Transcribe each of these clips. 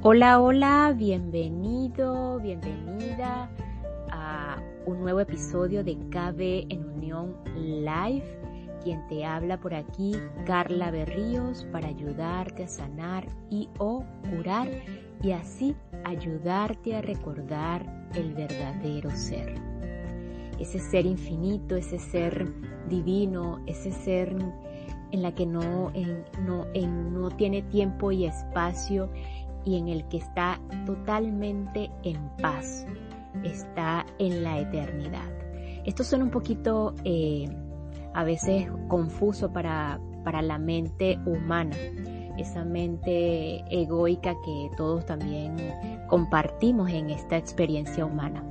Hola, hola, bienvenido, bienvenida a un nuevo episodio de KB en Unión Live. Quien te habla por aquí, Carla Berríos, para ayudarte a sanar y o curar y así ayudarte a recordar el verdadero ser. Ese ser infinito, ese ser divino, ese ser en la que no tiene tiempo y espacio y en el que está totalmente en paz, está en la eternidad. Esto suena un poquito a veces confuso para la mente humana, esa mente egoica que todos también compartimos en esta experiencia humana.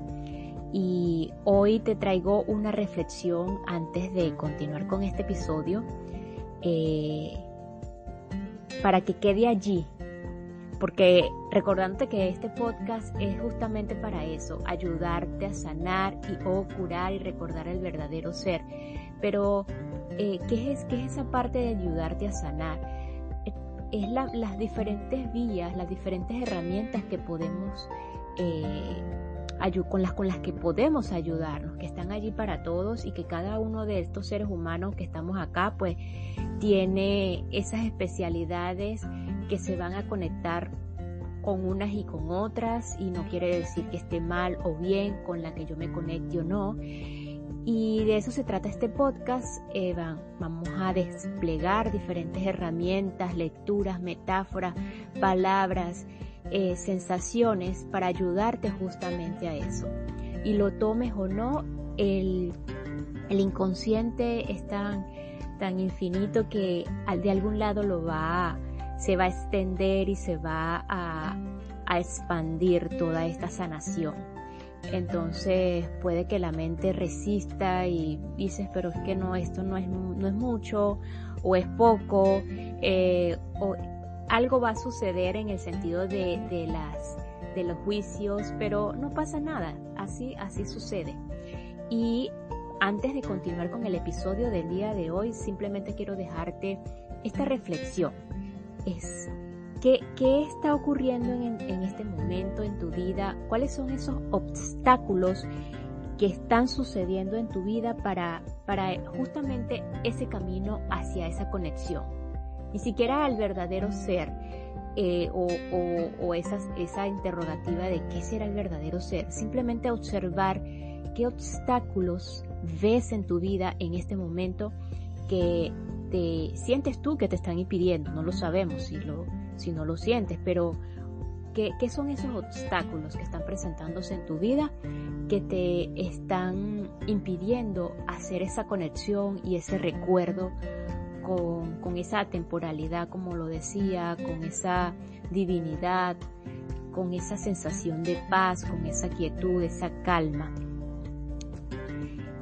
Y hoy te traigo una reflexión antes de continuar con este episodio, para que quede allí, porque recordándote que este podcast es justamente para eso, ayudarte a sanar y o curar y recordar el verdadero ser. Pero, ¿qué es esa parte de ayudarte a sanar? Es las diferentes vías, las diferentes herramientas que podemos, con las que podemos ayudarnos, que están allí para todos y que cada uno de estos seres humanos que estamos acá, pues, tiene esas especialidades que se van a conectar con unas y con otras, y no quiere decir que esté mal o bien con la que yo me conecte o no. Y de eso se trata este podcast. Vamos a desplegar diferentes herramientas, lecturas, metáforas, palabras, sensaciones para ayudarte justamente a eso. Y lo tomes o no, el inconsciente es tan infinito que de algún lado se va a extender y se va a expandir toda esta sanación. Entonces puede que la mente resista y dices, pero es que esto no es mucho o es poco, o algo va a suceder en el sentido de los juicios, pero no pasa nada, así sucede. Y antes de continuar con el episodio del día de hoy, simplemente quiero dejarte esta reflexión. ¿Qué está ocurriendo en este momento en tu vida? ¿Cuáles son esos obstáculos que están sucediendo en tu vida para justamente ese camino hacia esa conexión? Ni siquiera al verdadero ser, o esa interrogativa de qué será el verdadero ser. Simplemente observar qué obstáculos ves en tu vida en este momento que te sientes tú que te están impidiendo. No lo sabemos si no lo sientes, pero ¿qué son esos obstáculos que están presentándose en tu vida que te están impidiendo hacer esa conexión y ese recuerdo con esa temporalidad, como lo decía, con esa divinidad, con esa sensación de paz, con esa quietud, esa calma?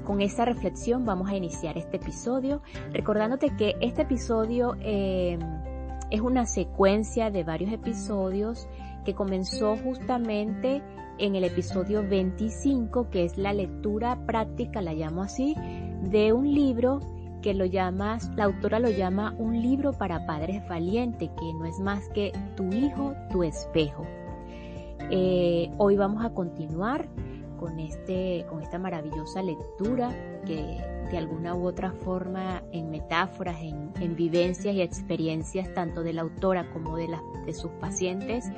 Con esa reflexión vamos a iniciar este episodio, recordándote que este episodio es una secuencia de varios episodios que comenzó justamente en el episodio 25, que es la lectura práctica, la llamo así, de un libro que la autora lo llama un libro para padres valientes, que no es más que tu hijo, tu espejo. Hoy vamos a continuar con esta maravillosa lectura que de alguna u otra forma, en metáforas, en vivencias y experiencias tanto de la autora como de sus pacientes,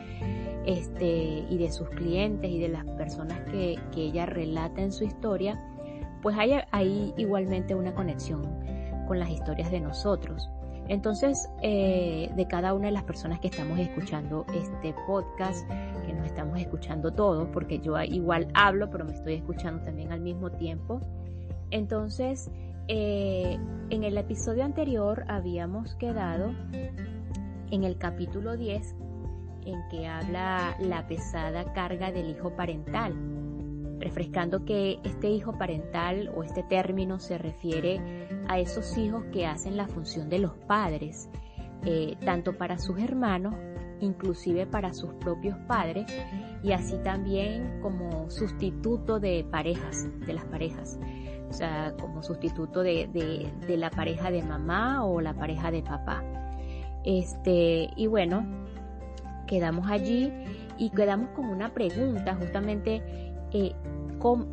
y de sus clientes y de las personas que ella relata en su historia, pues hay igualmente una conexión con las historias de nosotros. Entonces, de cada una de las personas que estamos escuchando este podcast, que nos estamos escuchando todos, porque yo igual hablo, pero me estoy escuchando también al mismo tiempo. Entonces, en el episodio anterior habíamos quedado en el capítulo 10, en que habla la pesada carga del hijo parental, refrescando que este hijo parental o este término se refiere a esos hijos que hacen la función de los padres, tanto para sus hermanos, inclusive para sus propios padres, y así también como sustituto de las parejas, o sea, como sustituto de la pareja de mamá o la pareja de papá. Y bueno, quedamos allí y quedamos con una pregunta, justamente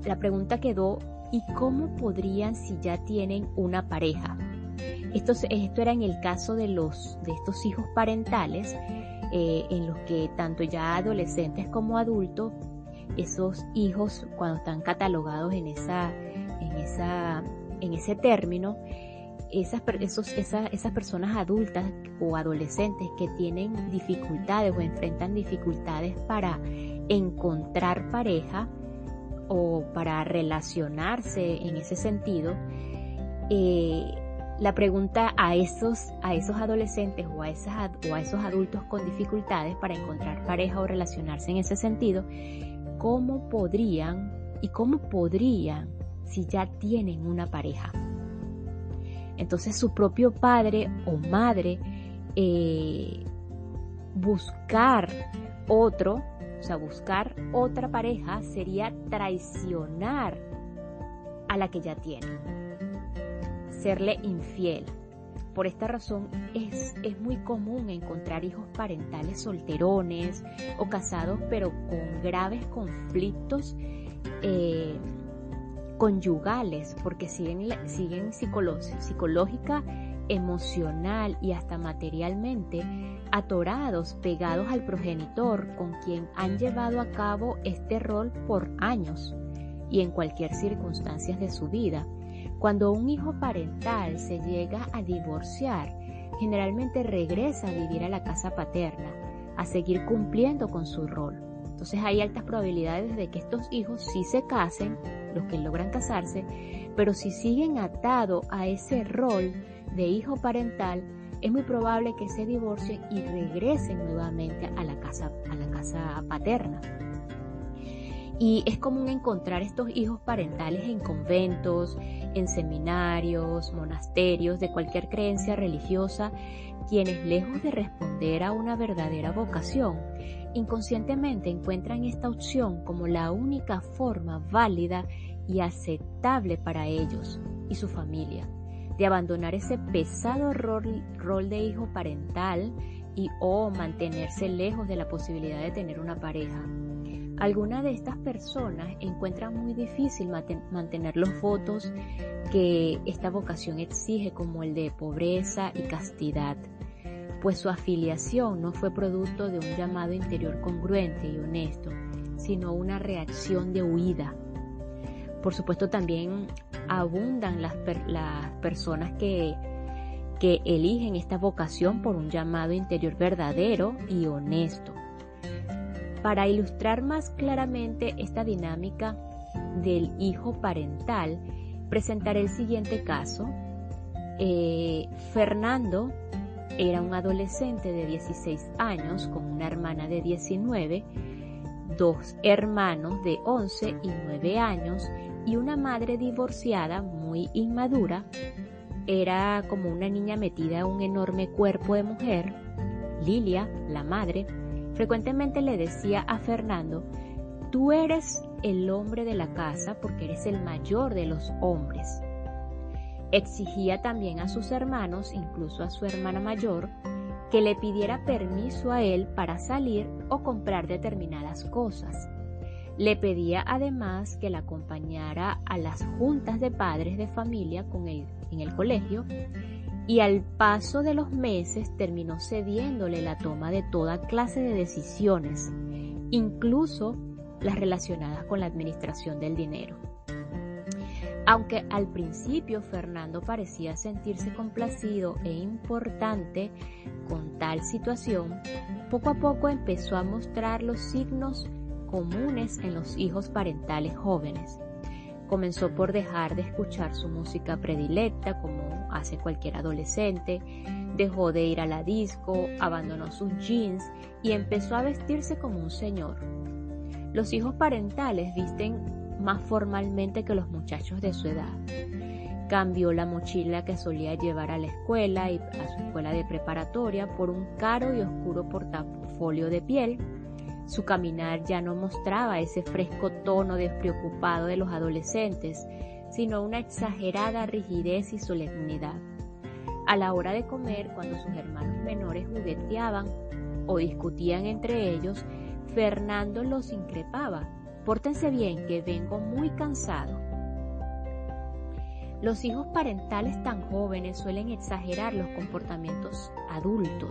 la pregunta quedó: ¿y cómo podrían si ya tienen una pareja? Esto era en el caso de estos hijos parentales, en los que tanto ya adolescentes como adultos, esos hijos, cuando están catalogados en ese término, esas personas adultas o adolescentes que tienen dificultades o enfrentan dificultades para encontrar pareja o para relacionarse en ese sentido, la pregunta a esos adolescentes o a esos adultos con dificultades para encontrar pareja o relacionarse en ese sentido: ¿cómo podrían si ya tienen una pareja? Entonces su propio padre o madre, buscar otra pareja sería traicionar a la que ya tiene, serle infiel. Por esta razón es muy común encontrar hijos parentales solterones o casados, pero con graves conflictos conyugales, porque siguen psicológica, emocional y hasta materialmente atorados, pegados al progenitor con quien han llevado a cabo este rol por años y en cualquier circunstancia de su vida. Cuando un hijo parental se llega a divorciar, generalmente regresa a vivir a la casa paterna, a seguir cumpliendo con su rol. Entonces hay altas probabilidades de que estos hijos sí se casen, los que logran casarse, pero si siguen atados a ese rol de hijo parental, es muy probable que se divorcien y regresen nuevamente a la casa paterna. Y es común encontrar estos hijos parentales en conventos, en seminarios, monasterios de cualquier creencia religiosa, quienes, lejos de responder a una verdadera vocación, inconscientemente encuentran esta opción como la única forma válida y aceptable para ellos y su familia, de abandonar ese pesado rol de hijo parental o mantenerse lejos de la posibilidad de tener una pareja. Algunas de estas personas encuentran muy difícil mantener los votos que esta vocación exige, como el de pobreza y castidad, pues su afiliación no fue producto de un llamado interior congruente y honesto, sino una reacción de huida. Por supuesto, también abundan las personas que eligen esta vocación por un llamado interior verdadero y honesto. Para ilustrar más claramente esta dinámica del hijo parental, presentaré el siguiente caso. Fernando era un adolescente de 16 años con una hermana de 19, dos hermanos de 11 y 9 años y una madre divorciada muy inmadura. Era como una niña metida en un enorme cuerpo de mujer. Lilia, la madre, frecuentemente le decía a Fernando: tú eres el hombre de la casa porque eres el mayor de los hombres. Exigía también a sus hermanos, incluso a su hermana mayor, que le pidiera permiso a él para salir o comprar determinadas cosas. Le pedía además que la acompañara a las juntas de padres de familia en el colegio, y al paso de los meses terminó cediéndole la toma de toda clase de decisiones, incluso las relacionadas con la administración del dinero. Aunque al principio Fernando parecía sentirse complacido e importante con tal situación, poco a poco empezó a mostrar los signos comunes en los hijos parentales jóvenes. Comenzó por dejar de escuchar su música predilecta, como hace cualquier adolescente, dejó de ir a la disco, abandonó sus jeans y empezó a vestirse como un señor. Los hijos parentales visten más formalmente que los muchachos de su edad. Cambió la mochila que solía llevar a la escuela y a su escuela de preparatoria por un caro y oscuro portafolio de piel. Su caminar ya no mostraba ese fresco tono despreocupado de los adolescentes, sino una exagerada rigidez y solemnidad. A la hora de comer, cuando sus hermanos menores jugueteaban o discutían entre ellos, Fernando los increpaba: «Pórtense bien, que vengo muy cansado». Los hijos parentales tan jóvenes suelen exagerar los comportamientos adultos,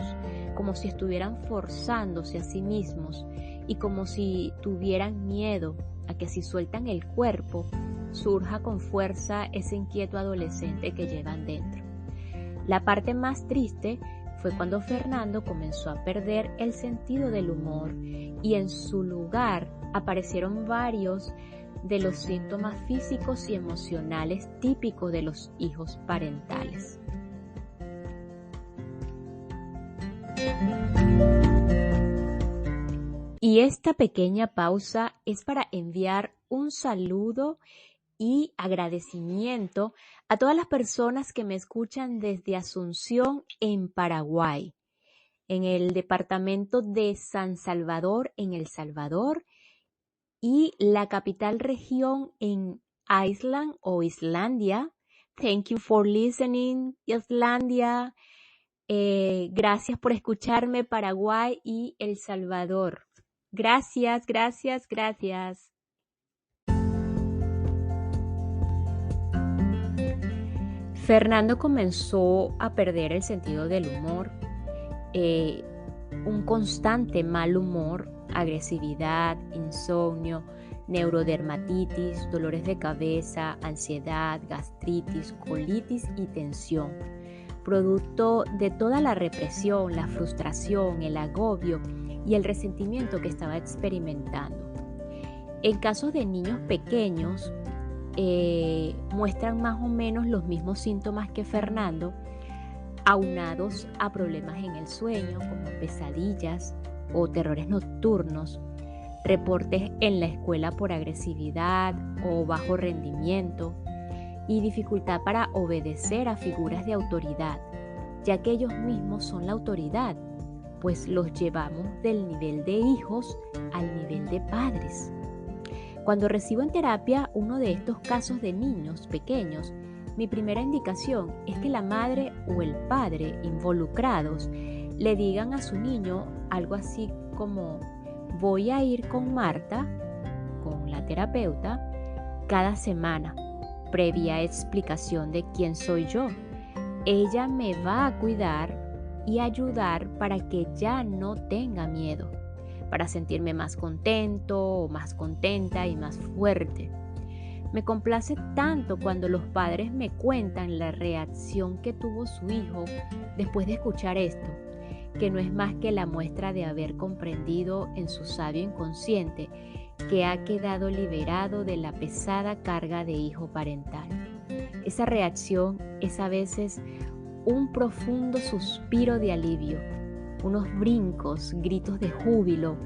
como si estuvieran forzándose a sí mismos y como si tuvieran miedo a que si sueltan el cuerpo, surja con fuerza ese inquieto adolescente que llevan dentro. La parte más triste fue cuando Fernando comenzó a perder el sentido del humor y en su lugar aparecieron varios de los síntomas físicos y emocionales típicos de los hijos parentales. Y esta pequeña pausa es para enviar un saludo y agradecimiento a todas las personas que me escuchan desde Asunción, en Paraguay, en el departamento de San Salvador, en El Salvador, y la capital región en Iceland o Islandia. Thank you for listening, Islandia. Gracias por escucharme, Paraguay y El Salvador. Gracias, gracias, gracias. Fernando comenzó a perder el sentido del humor, un constante mal humor, agresividad, insomnio, neurodermatitis, dolores de cabeza, ansiedad, gastritis, colitis y tensión, producto de toda la represión, la frustración, el agobio y el resentimiento que estaba experimentando. En casos de niños pequeños, muestran más o menos los mismos síntomas que Fernando, aunados a problemas en el sueño como pesadillas o terrores nocturnos, reportes en la escuela por agresividad o bajo rendimiento y dificultad para obedecer a figuras de autoridad, ya que ellos mismos son la autoridad, pues los llevamos del nivel de hijos al nivel de padres. Cuando recibo en terapia uno de estos casos de niños pequeños, mi primera indicación es que la madre o el padre involucrados le digan a su niño algo así como: voy a ir con Marta, con la terapeuta, cada semana, previa explicación de quién soy yo. Ella me va a cuidar y ayudar para que ya no tenga miedo, para sentirme más contento o más contenta y más fuerte. Me complace tanto cuando los padres me cuentan la reacción que tuvo su hijo después de escuchar esto, que no es más que la muestra de haber comprendido en su sabio inconsciente que ha quedado liberado de la pesada carga de hijo parental. Esa reacción es a veces un profundo suspiro de alivio, unos brincos, gritos de júbilo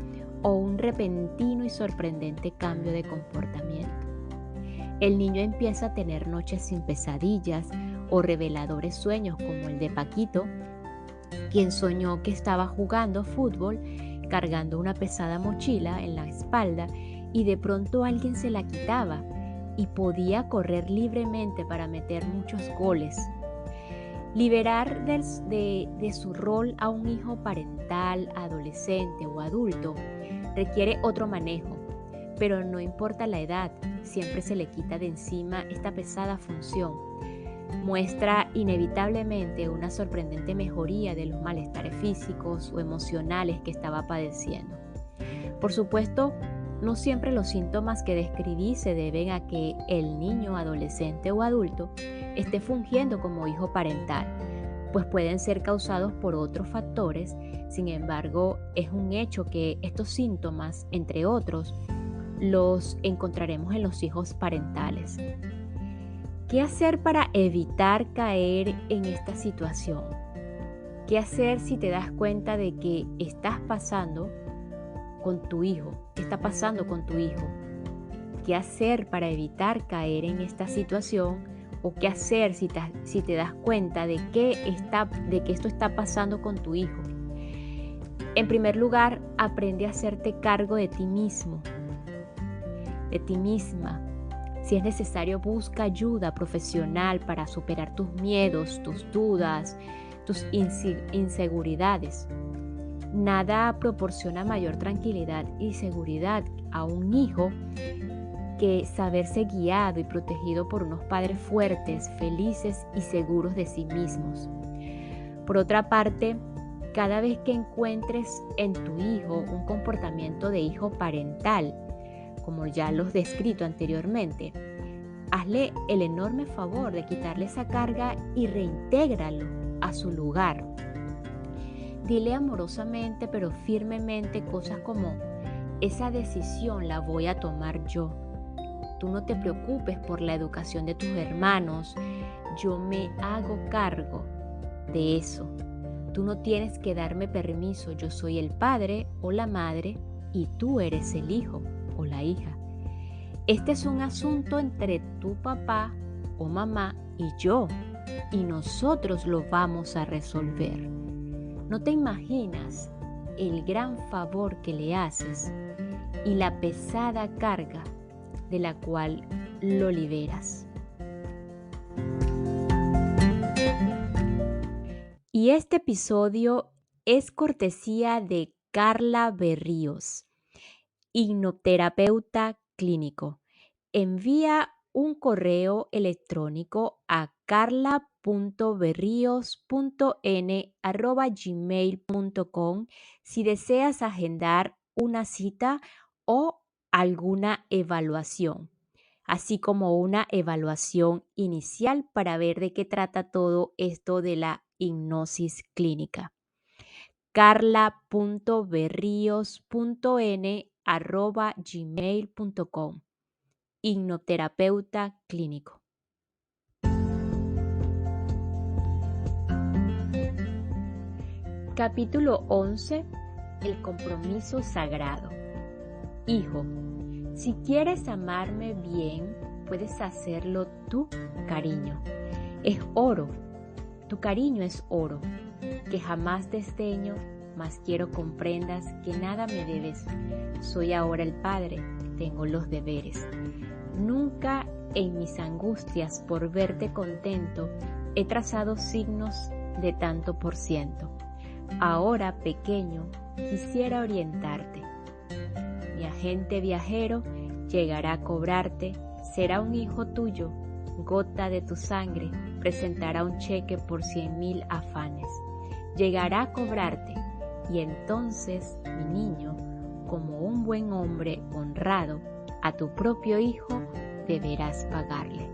o un repentino y sorprendente cambio de comportamiento. El niño empieza a tener noches sin pesadillas o reveladores sueños como el de Paquito, quien soñó que estaba jugando fútbol, cargando una pesada mochila en la espalda y de pronto alguien se la quitaba y podía correr libremente para meter muchos goles. Liberar de su rol a un hijo parental, adolescente o adulto requiere otro manejo, pero no importa la edad, siempre se le quita de encima esta pesada función. Muestra inevitablemente una sorprendente mejoría de los malestares físicos o emocionales que estaba padeciendo. Por supuesto, no siempre los síntomas que describí se deben a que el niño, adolescente o adulto esté fungiendo como hijo parental, pues pueden ser causados por otros factores. Sin embargo, es un hecho que estos síntomas, entre otros, los encontraremos en los hijos parentales. ¿Qué hacer para evitar caer en esta situación? ¿Qué hacer si te das cuenta de que estás pasando con tu hijo? ¿Qué está pasando con tu hijo? ¿Qué hacer para evitar caer en esta situación? ¿O qué hacer si te das cuenta de que esto está pasando con tu hijo? En primer lugar, aprende a hacerte cargo de ti mismo, de ti misma. Si es necesario, busca ayuda profesional para superar tus miedos, tus dudas, tus inseguridades. Nada proporciona mayor tranquilidad y seguridad a un hijo que saberse guiado y protegido por unos padres fuertes, felices y seguros de sí mismos. Por otra parte, cada vez que encuentres en tu hijo un comportamiento de hijo parental, como ya los he descrito anteriormente, hazle el enorme favor de quitarle esa carga y reintégralo a su lugar. Dile amorosamente pero firmemente cosas como: esa decisión la voy a tomar yo. Tú no te preocupes por la educación de tus hermanos, yo me hago cargo de eso. Tú no tienes que darme permiso, yo soy el padre o la madre y tú eres el hijo o la hija. Este es un asunto entre tu papá o mamá y yo, y nosotros lo vamos a resolver. No te imaginas el gran favor que le haces y la pesada carga de la cual lo liberas. Y este episodio es cortesía de Carla Berríos, hipnoterapeuta clínico. Envía un correo electrónico a carla.berrios.n@gmail.com si deseas agendar una cita o alguna evaluación, así como una evaluación inicial para ver de qué trata todo esto de la hipnosis clínica. carla.berrios.n@gmail.com, hipnoterapeuta clínico. Capítulo 11. El compromiso sagrado. Hijo, si quieres amarme bien, puedes hacerlo tú, cariño. Es oro. Tu cariño es oro, que jamás desdeño, mas quiero comprendas que nada me debes. Soy ahora el padre, tengo los deberes. Nunca en mis angustias por verte contento he trazado signos de tanto por ciento. Ahora, pequeño, quisiera orientarte. Mi agente viajero llegará a cobrarte, será un hijo tuyo, gota de tu sangre, presentará un cheque por 100,000 afanes. Llegará a cobrarte y entonces, mi niño, como un buen hombre honrado, a tu propio hijo deberás pagarle.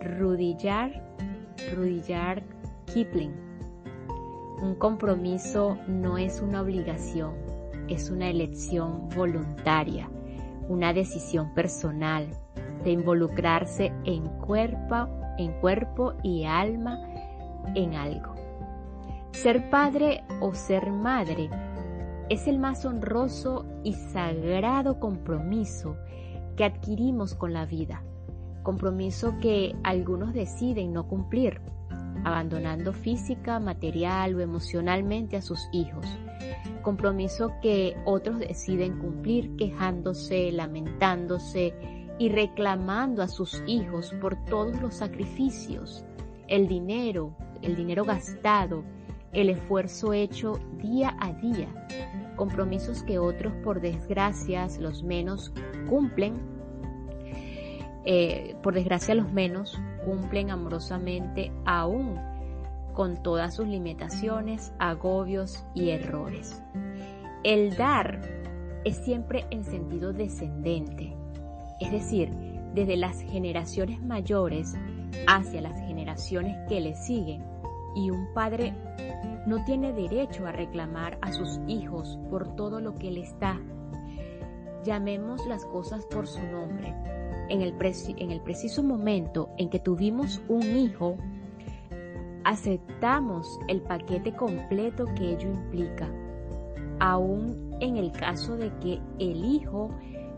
Rudyard Kipling. Un compromiso no es una obligación, es una elección voluntaria, una decisión personal de involucrarse en cuerpo y alma en algo. Ser padre o ser madre es el más honroso y sagrado compromiso que adquirimos con la vida, compromiso que algunos deciden no cumplir, abandonando física, material o emocionalmente a sus hijos, compromiso que otros deciden cumplir quejándose, lamentándose y reclamando a sus hijos por todos los sacrificios, el dinero gastado, el esfuerzo hecho día a día, compromisos que otros, por desgracia, los menos cumplen, cumplen amorosamente aún con todas sus limitaciones, agobios y errores. El dar es siempre en sentido descendente, es decir, desde las generaciones mayores hacia las generaciones que le siguen, y un padre no tiene derecho a reclamar a sus hijos por todo lo que les da. Llamemos las cosas por su nombre. En el preciso momento en que tuvimos un hijo, aceptamos el paquete completo que ello implica, aún en el caso de que el hijo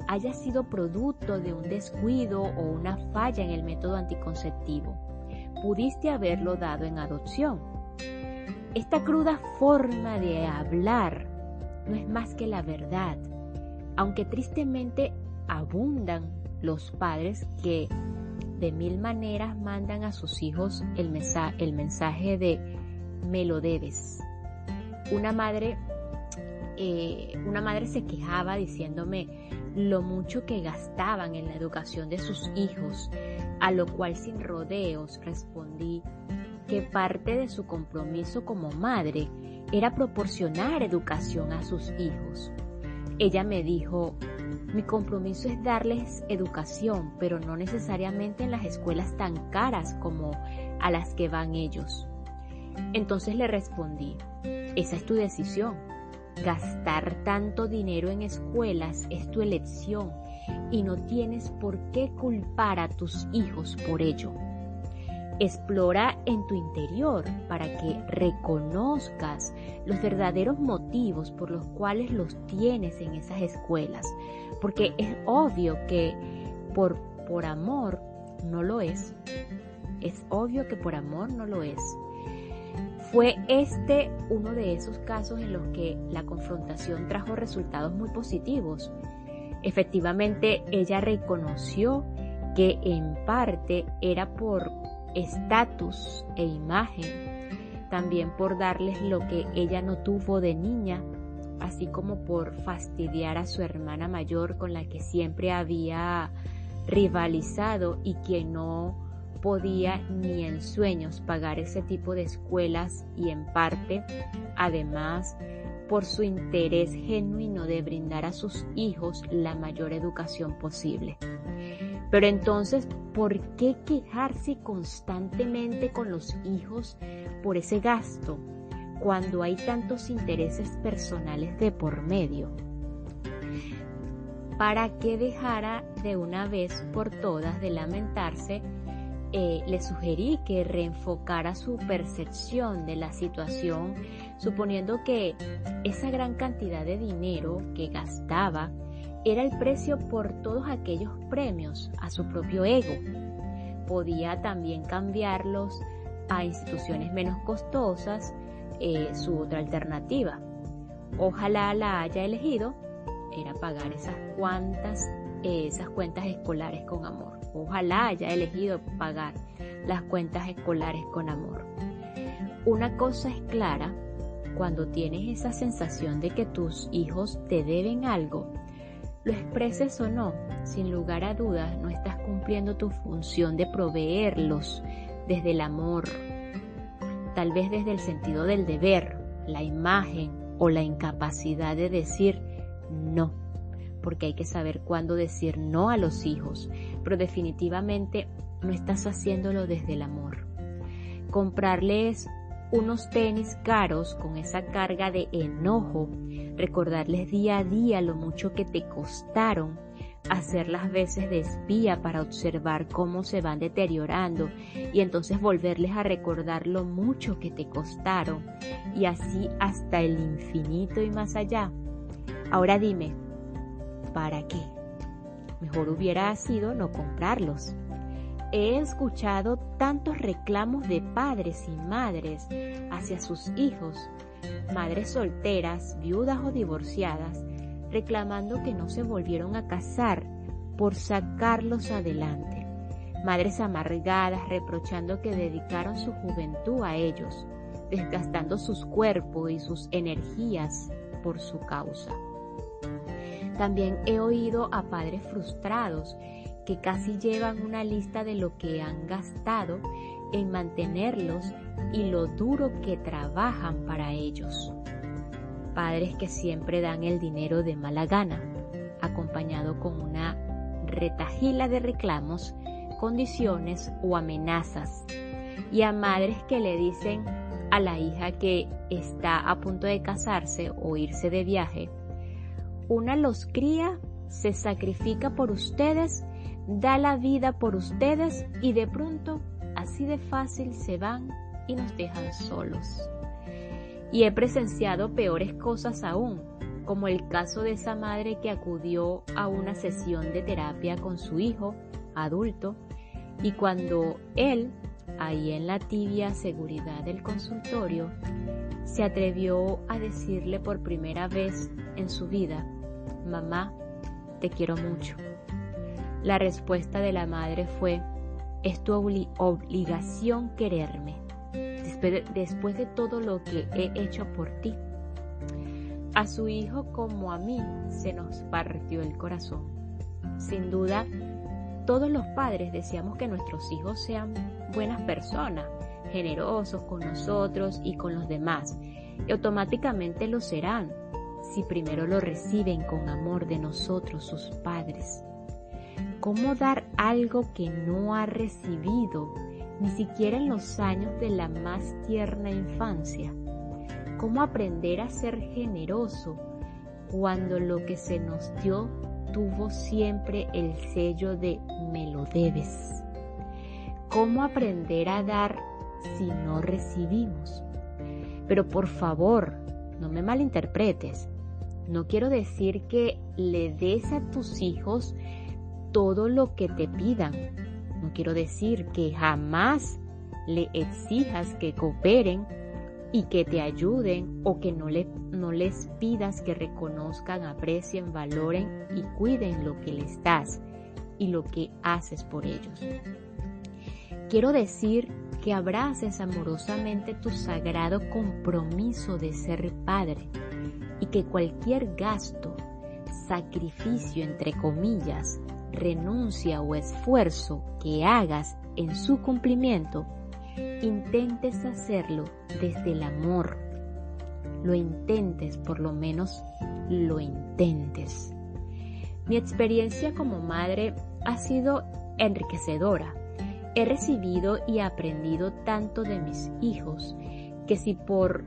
haya sido producto de un descuido o una falla en el método anticonceptivo. Pudiste haberlo dado en adopción. Esta cruda forma de hablar no es más que la verdad, aunque tristemente abundan los padres que de mil maneras mandan a sus hijos el mensaje de me lo debes. Una madre se quejaba diciéndome lo mucho que gastaban en la educación de sus hijos, a lo cual sin rodeos respondí que parte de su compromiso como madre era proporcionar educación a sus hijos. Ella me dijo, mi compromiso es darles educación, pero no necesariamente en las escuelas tan caras como a las que van ellos. Entonces le respondí, esa es tu decisión. Gastar tanto dinero en escuelas es tu elección y no tienes por qué culpar a tus hijos por ello. Explora en tu interior para que reconozcas los verdaderos motivos por los cuales los tienes en esas escuelas, porque es obvio que por amor no lo es. Es obvio que por amor no lo es. Fue uno de esos casos en los que la confrontación trajo resultados muy positivos. Efectivamente, ella reconoció que en parte era por estatus e imagen, también por darles lo que ella no tuvo de niña, así como por fastidiar a su hermana mayor con la que siempre había rivalizado y que no podía ni en sueños pagar ese tipo de escuelas, y en parte, además, por su interés genuino de brindar a sus hijos la mayor educación posible. Pero entonces, ¿por qué quejarse constantemente con los hijos por ese gasto cuando hay tantos intereses personales de por medio? Para que dejara de una vez por todas de lamentarse, le sugerí que reenfocara su percepción de la situación, suponiendo que esa gran cantidad de dinero que gastaba era el precio por todos aquellos premios a su propio ego. Podía también cambiarlos a instituciones menos costosas, su otra alternativa. Ojalá la haya elegido, era pagar esas cuentas escolares con amor. Ojalá haya elegido pagar las cuentas escolares con amor. Una cosa es clara, cuando tienes esa sensación de que tus hijos te deben algo, lo expreses o no, sin lugar a dudas no estás cumpliendo tu función de proveerlos desde el amor, tal vez desde el sentido del deber, la imagen o la incapacidad de decir no, porque hay que saber cuándo decir no a los hijos, pero definitivamente no estás haciéndolo desde el amor. Comprarles unos tenis caros con esa carga de enojo, recordarles día a día lo mucho que te costaron, hacer las veces de espía para observar cómo se van deteriorando y entonces volverles a recordar lo mucho que te costaron, y así hasta el infinito y más allá. Ahora dime, ¿para qué? Mejor hubiera sido no comprarlos. He escuchado tantos reclamos de padres y madres hacia sus hijos, madres solteras, viudas o divorciadas, reclamando que no se volvieron a casar por sacarlos adelante. Madres amargadas reprochando que dedicaron su juventud a ellos, desgastando sus cuerpos y sus energías por su causa. También he oído a padres frustrados que casi llevan una lista de lo que han gastado en mantenerlos y lo duro que trabajan para ellos. Padres que siempre dan el dinero de mala gana, acompañado con una retahíla de reclamos, condiciones o amenazas. Y a madres que le dicen a la hija que está a punto de casarse o irse de viaje: una los cría, se sacrifica por ustedes, da la vida por ustedes y de pronto, así de fácil, se van y nos dejan solos. Y he presenciado peores cosas aún, como el caso de esa madre que acudió a una sesión de terapia con su hijo adulto, y cuando él, ahí en la tibia seguridad del consultorio, se atrevió a decirle por primera vez en su vida: mamá, te quiero mucho. La respuesta de la madre fue: es tu obligación quererme, después de todo lo que he hecho por ti. A su hijo como a mí se nos partió el corazón. Sin duda, todos los padres deseamos que nuestros hijos sean buenas personas, generosos con nosotros y con los demás, y automáticamente lo serán si primero lo reciben con amor de nosotros, sus padres. ¿Cómo dar algo que no ha recibido ni siquiera en los años de la más tierna infancia? ¿Cómo aprender a ser generoso cuando lo que se nos dio tuvo siempre el sello de me lo debes? ¿Cómo aprender a dar si no recibimos? Pero por favor, no me malinterpretes. No quiero decir que le des a tus hijos todo lo que te pidan. No quiero decir que jamás le exijas que cooperen y que te ayuden, o que no les pidas que reconozcan, aprecien, valoren y cuiden lo que les das y lo que haces por ellos. Quiero decir que abraces amorosamente tu sagrado compromiso de ser padre y que cualquier gasto, sacrificio entre comillas, renuncia o esfuerzo que hagas en su cumplimiento, intentes hacerlo desde el amor. Lo intentes, por lo menos lo intentes. Mi experiencia como madre ha sido enriquecedora. He recibido y aprendido tanto de mis hijos que si por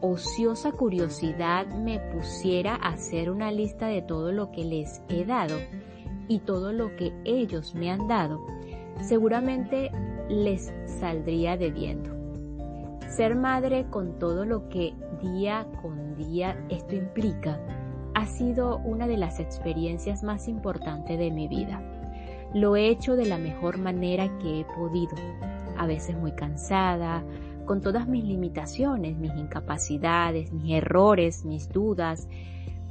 ociosa curiosidad me pusiera a hacer una lista de todo lo que les he dado y todo lo que ellos me han dado, seguramente les saldría debiendo. Ser madre, con todo lo que día con día esto implica, ha sido una de las experiencias más importantes de mi vida. Lo he hecho de la mejor manera que he podido, a veces muy cansada, con todas mis limitaciones, mis incapacidades, mis errores, mis dudas,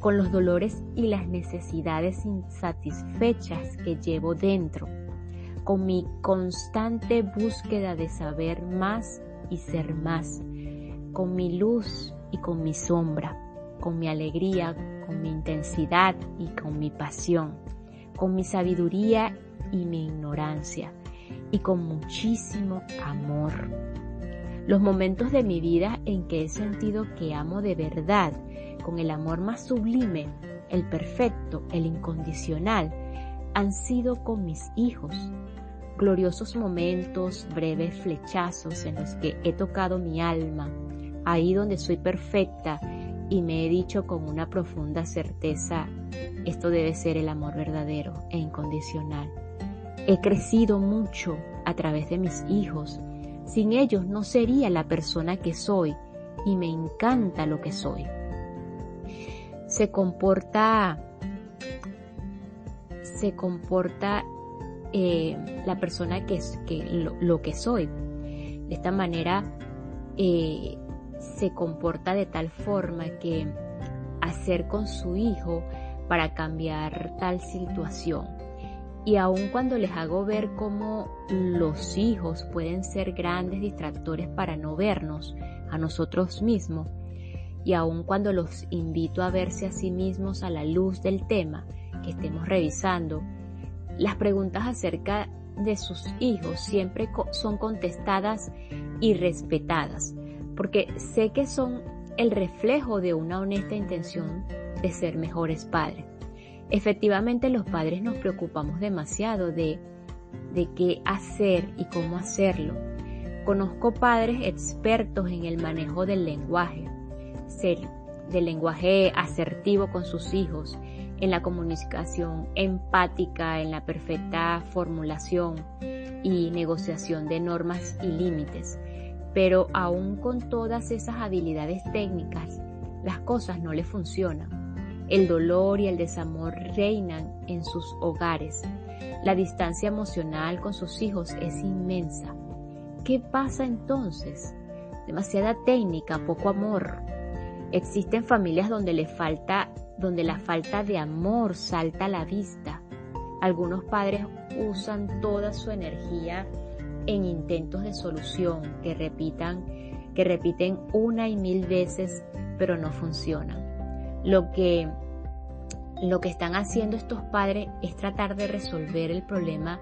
con los dolores y las necesidades insatisfechas que llevo dentro, con mi constante búsqueda de saber más y ser más, con mi luz y con mi sombra, con mi alegría, con mi intensidad y con mi pasión, con mi sabiduría y mi ignorancia, y con muchísimo amor. Los momentos de mi vida en que he sentido que amo de verdad, con el amor más sublime, el perfecto, el incondicional, han sido con mis hijos. Gloriosos momentos, breves flechazos en los que he tocado mi alma, ahí donde soy perfecta y me he dicho con una profunda certeza: esto debe ser el amor verdadero e incondicional. He crecido mucho a través de mis hijos. Sin ellos no sería la persona que soy y me encanta lo que soy. Se comporta la persona lo que soy. De esta manera se comporta de tal forma que hacer con su hijo para cambiar tal situación. Y aun cuando les hago ver cómo los hijos pueden ser grandes distractores para no vernos a nosotros mismos, y aun cuando los invito a verse a sí mismos a la luz del tema que estemos revisando, las preguntas acerca de sus hijos siempre son contestadas y respetadas, porque sé que son el reflejo de una honesta intención de ser mejores padres. Efectivamente, los padres nos preocupamos demasiado de qué hacer y cómo hacerlo. Conozco padres expertos en el manejo del lenguaje asertivo con sus hijos, en la comunicación empática, en la perfecta formulación y negociación de normas y límites. Pero aún con todas esas habilidades técnicas, las cosas no les funcionan. El dolor y el desamor reinan en sus hogares. La distancia emocional con sus hijos es inmensa. ¿Qué pasa entonces? Demasiada técnica, poco amor. Existen familias donde la falta de amor salta a la vista. Algunos padres usan toda su energía en intentos de solución que repiten una y mil veces, pero no funcionan. Lo que están haciendo estos padres es tratar de resolver el problema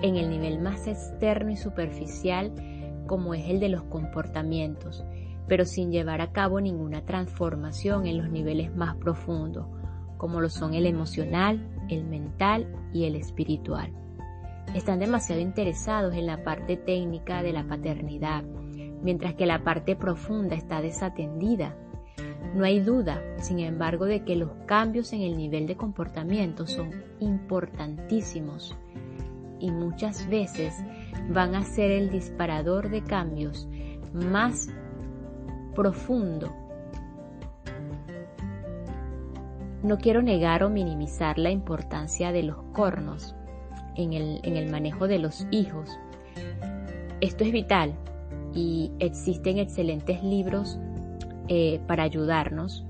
en el nivel más externo y superficial, como es el de los comportamientos, pero sin llevar a cabo ninguna transformación en los niveles más profundos, como lo son el emocional, el mental y el espiritual. Están demasiado interesados en la parte técnica de la paternidad, mientras que la parte profunda está desatendida. No hay duda, sin embargo, de que los cambios en el nivel de comportamiento son importantísimos y muchas veces van a ser el disparador de cambios más profundo. No quiero negar o minimizar la importancia de los cornos en el manejo de los hijos. Esto es vital y existen excelentes libros para ayudarnos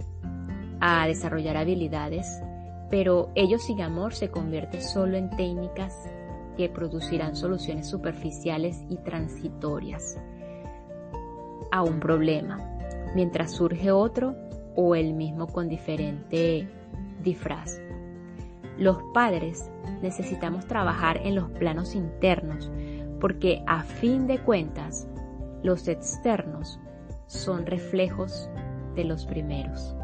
a desarrollar habilidades, pero ello sin amor se convierte solo en técnicas que producirán soluciones superficiales y transitorias a un problema, mientras surge otro o el mismo con diferente disfraz. Los padres necesitamos trabajar en los planos internos porque a fin de cuentas los externos son reflejos de los primeros.